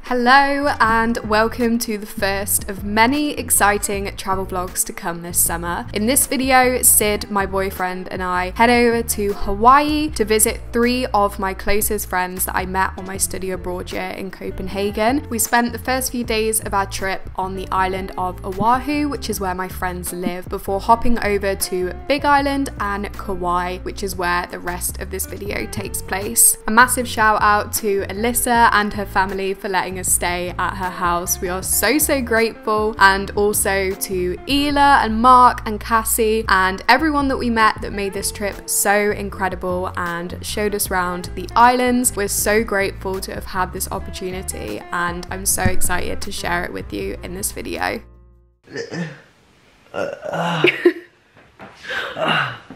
Hello and welcome to the first of many exciting travel vlogs to come this summer. In this video, Sid, my boyfriend, and I head over to Hawaii to visit 3 of my closest friends that I met on my study abroad year in Copenhagen. We spent the first few days of our trip on the island of Oahu, which is where my friends live, before hopping over to Big Island and Kauai, which is where the rest of this video takes place. A massive shout out to Alyssa and her family for letting us stay at her house. We are so grateful, and also to Ela and Mark and Cassie and everyone that we met that made this trip so incredible and showed us around the islands. We're so grateful to have had this opportunity, and I'm so excited to share it with you in this video.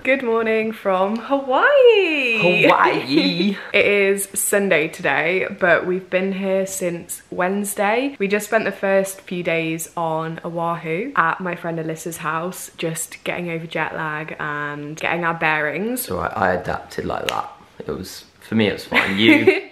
Good morning from Hawaii! Hawaii! It is Sunday today, but we've been here since Wednesday. We just spent the first few days on Oahu at my friend Alyssa's house, just getting over jet lag and getting our bearings. So I adapted like that. For me it was fine. You...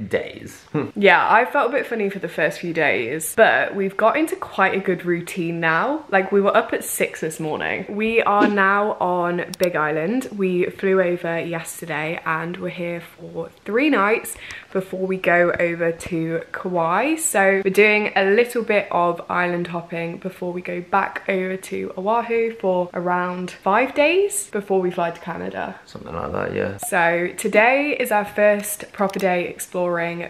days. Yeah, I felt a bit funny for the first few days, but we've got into quite a good routine now. Like, we were up at 6 this morning. We are now on Big Island. We flew over yesterday and we're here for 3 nights before we go over to Kauai. So we're doing a little bit of island hopping before we go back over to Oahu for around 5 days before we fly to Canada. Something like that, yeah. So today is our first proper day exploring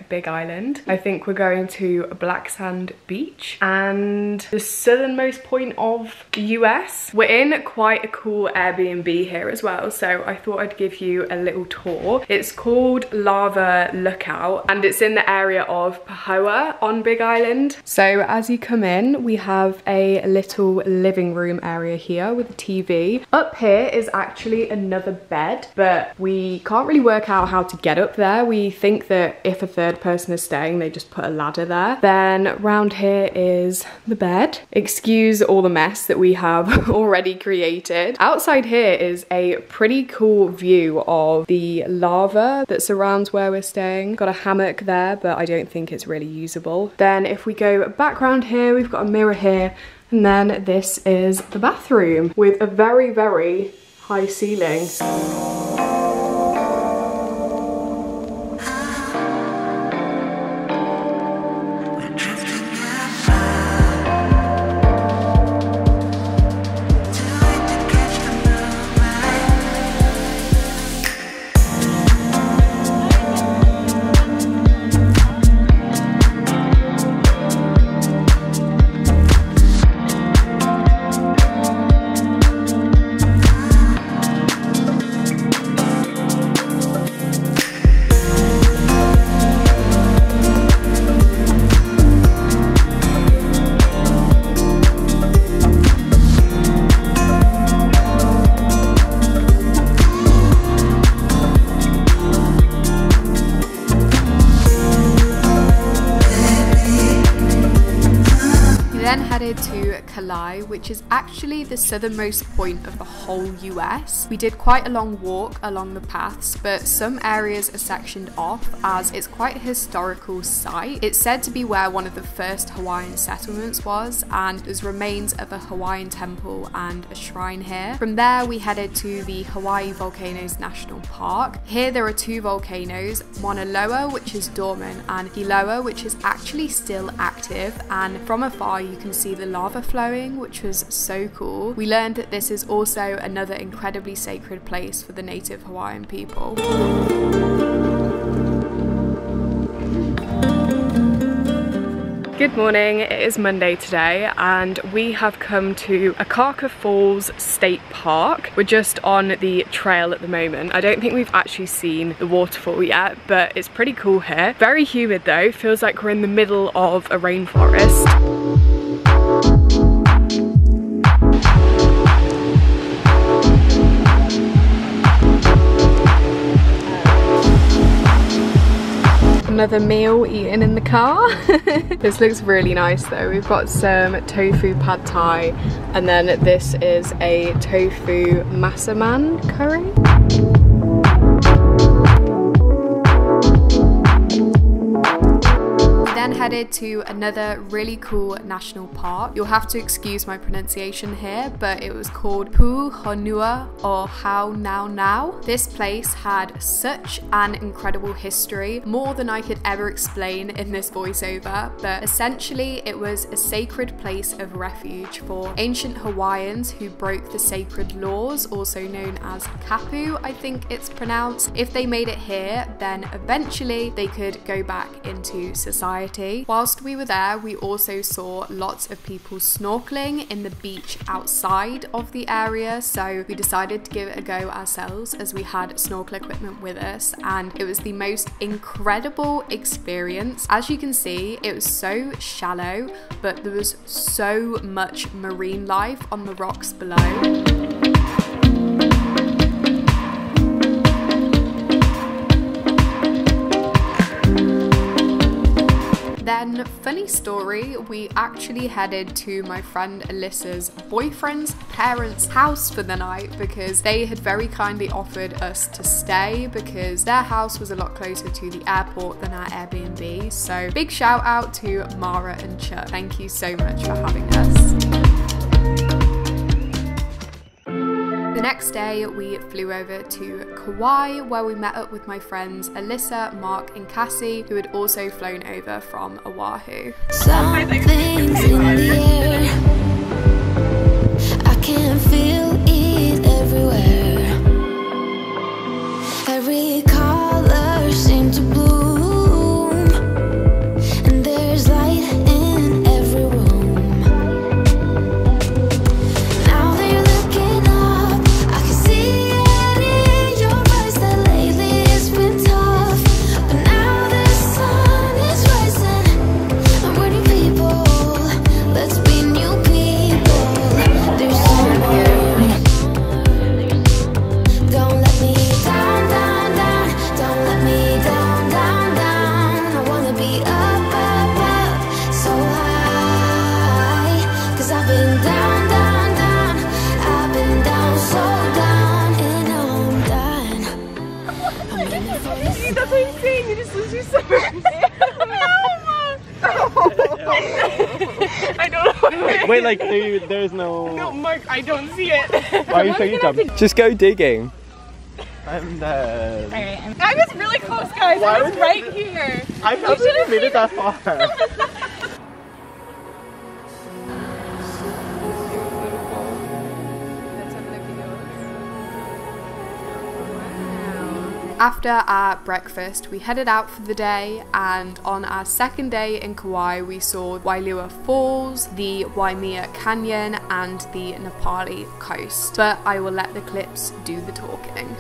Big Island. I think we're going to Black Sand Beach and the southernmost point of the US. We're in quite a cool Airbnb here as well, so I thought I'd give you a little tour. It's called Lava Lookout and it's in the area of Pahoa on Big Island. So as you come in, we have a little living room area here with a TV. Up here is actually another bed, but we can't really work out how to get up there. We think that if a third person is staying, they just put a ladder there. Then round here is the bed. Excuse all the mess that we have already created. Outside here is a pretty cool view of the lava that surrounds where we're staying. Got a hammock there, but I don't think it's really usable. Then if we go back round here, we've got a mirror here, and then this is the bathroom with a very high ceiling. Headed to Kalae, which is actually the southernmost point of the whole US. We did quite a long walk along the paths, but some areas are sectioned off as it's quite a historical site. It's said to be where one of the first Hawaiian settlements was, and there's remains of a Hawaiian temple and a shrine here. From there we headed to the Hawaii Volcanoes National Park. Here there are 2 volcanoes, Mauna Loa, which is dormant, and Hiloa, which is actually still active, and from afar you can see the lava flowing, which was so cool. We learned that this is also another incredibly sacred place for the native Hawaiian people. Good morning, it is Monday today and we have come to Akaka Falls State Park. We're just on the trail at the moment. I don't think we've actually seen the waterfall yet, but it's pretty cool here. Very humid though, feels like we're in the middle of a rainforest. Another meal eaten in the car. This looks really nice though. We've got some tofu pad thai and then this is a tofu massaman curry. then headed to another really cool national park. You'll have to excuse my pronunciation here, but it was called Pu Honua or Hao Nao Nao. This place had such an incredible history, more than I could ever explain in this voiceover, but essentially it was a sacred place of refuge for ancient Hawaiians who broke the sacred laws, also known as kapu, I think it's pronounced. If they made it here, then eventually they could go back into society. Whilst we were there, we also saw lots of people snorkeling in the beach outside of the area, so we decided to give it a go ourselves as we had snorkel equipment with us, and it was the most incredible experience. As you can see, it was so shallow, but there was so much marine life on the rocks below. Then, funny story, we actually headed to my friend Alyssa's boyfriend's parents' house for the night because they had very kindly offered us to stay because their house was a lot closer to the airport than our Airbnb. So big shout out to Mara and Chuck. Thank you so much for having us. The next day, we flew over to Kauai where we met up with my friends Alyssa, Mark and Cassie, who had also flown over from Oahu. Something's in the air. I can feel it everywhere. Every color seems to bloom, and there's light in every room. Now that you're looking up, I can see it in your eyes that lately it's been tough. But now the sun is rising, I'm ready people, let's be new people. There's somewhere. Don't let me down, down, down. Don't let me down, down, down. I wanna be up, up, up, so high. 'Cause I've been down, down, down. I've been down, so down, and now I'm done. I'm aiming for this. That's what I'm saying, you just lose your summer. I don't know. Wait, like there's no. No, Mark, I don't see it. Why are you so jumping? Just go digging. I'm dead. Alright, I was really close, guys. I was right here. I haven't even made it that far. After our breakfast, we headed out for the day, and on our second day in Kauai, we saw Wailua Falls, the Waimea Canyon, and the Napali coast. But I will let the clips do the talking.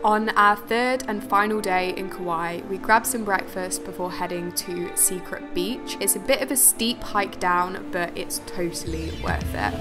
On our third and final day in Kauai, we grabbed some breakfast before heading to Secret Beach. It's a bit of a steep hike down, but it's totally worth it.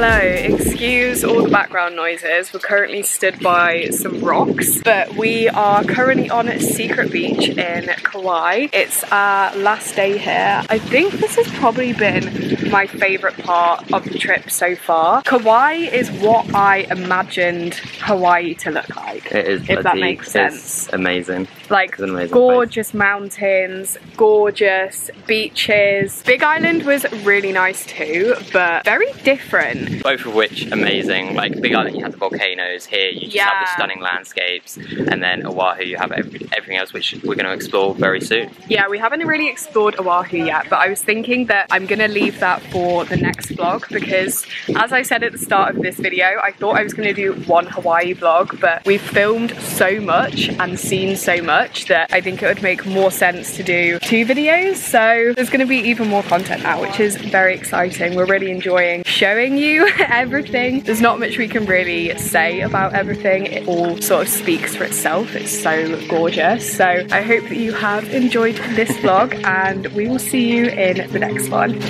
Hello, excuse all the background noises. We're currently stood by some rocks, but we are currently on Secret Beach in Kauai. It's our last day here. I think this has probably been my favourite part of the trip so far. Kauai is what I imagined Hawaii to look like. It is, if that makes sense. It's amazing. Like, It's an amazing gorgeous mountains, gorgeous beaches. Big Island was really nice too, but very different. Both of which amazing. Like Big Island, you have the volcanoes. Here, you just have the stunning landscapes, and then Oahu, you have everything else, which we're going to explore very soon. Yeah, we haven't really explored Oahu yet, but I was thinking that I'm gonna leave that for the next vlog because, as I said at the start of this video, I thought I was gonna do one Hawaii vlog, but we've filmed so much and seen so much that I think it would make more sense to do 2 videos. So there's gonna be even more content now, which is very exciting. We're really enjoying showing you everything. There's not much we can really say about everything. It all sort of speaks for itself. It's so gorgeous. So I hope that you have enjoyed this vlog, and we will see you in the next one.